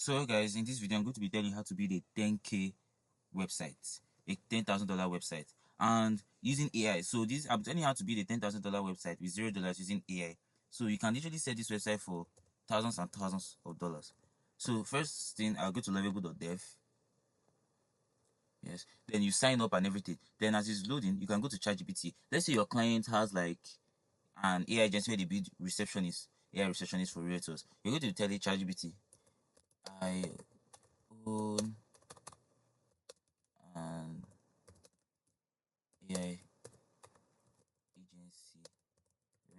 So guys, in this video I'm going to be telling you how to build a 10K website, a $10,000 website, and using AI. So this I'm telling you how to build a $10,000 website with $0 using AI. So you can literally set this website for thousands and thousands of dollars. So first thing, I'll go to lovable.dev. Yes, then you sign up and everything. Then as it's loading, you can go to ChatGPT. Let's say your client has like an AI agency where they build receptionist, AI receptionist for realtors. You're going to tell it ChatGPT, I own an AI agency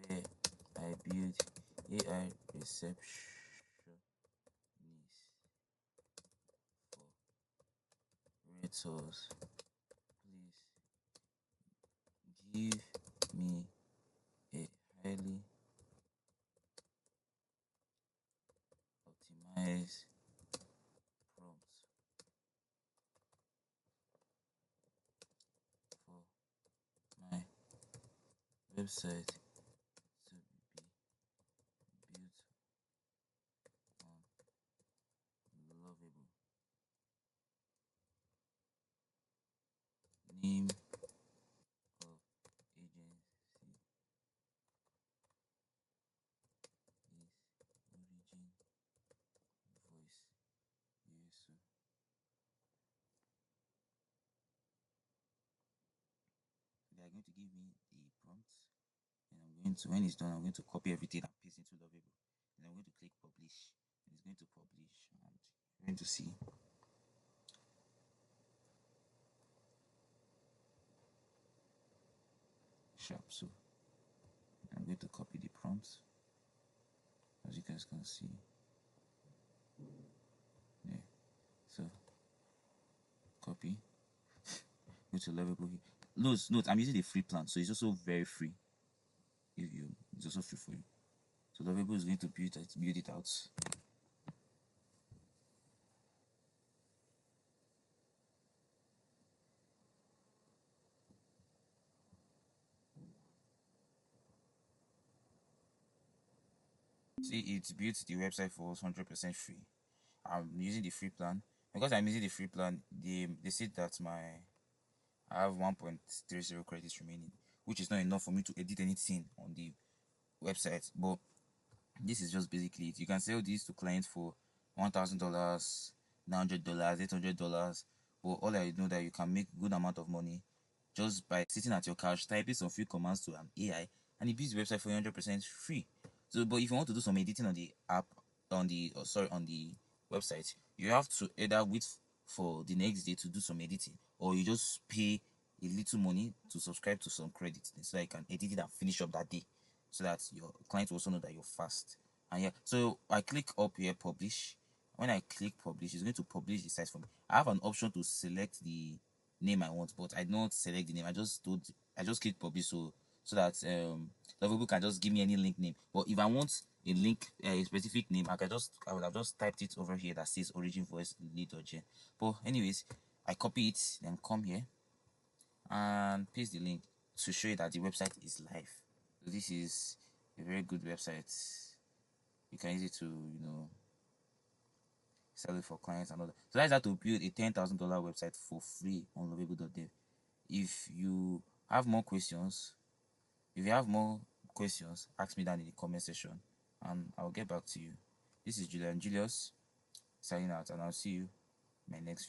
where I build AI receptionists for realtors. Please give me a highly optimized prompt for my website to be built on lovable. Name of agency is origin voice. Yes. They are going to give me the prompt, and I'm going to, when it's done, I'm going to copy everything and paste into lovable. And I'm going to click publish, and it's going to publish, and you're going to see. Sharp. So I'm going to copy the prompt, as you guys can see. Yeah. So copy. Go to lovable here. Note, I'm using the free plan, so it's also very free. It's also free for you. So lovable is going to build it out. See, it built the website for us 100% free. I'm using the free plan. Because I'm using the free plan, they said that I have 1.30 credits remaining, which is not enough for me to edit anything on the website. But this is just basically it. You can sell this to clients for $1,000, $900, $800. But all I know that you can make good amount of money just by sitting at your couch, typing some few commands to an AI, and it builds the website for 100% free. So, but if you want to do some editing on the app, on the website, you have to either wait for the next day to do some editing, or you just pay a little money to subscribe to some credits so that you can edit it and finish up that day, so that your client will also know that you're fast. And yeah, so I click up here, publish. When I click publish, it's going to publish the site for me. I have an option to select the name I want, but I don't select the name. I just click publish, so that Lovable can just give me any link name. But if I want a link, a specific name, I would have just typed it over here that says origin voice lead.gen. But anyways, I copy it, then come here and paste the link to show you that the website is live. So this is a very good website. You can use it to sell it for clients and all that. So that's how to build a $10,000 website for free on lovable.dev. If you have more questions, ask me down in the comment section and I'll get back to you. This is Julius signing out, and I'll see you in my next video.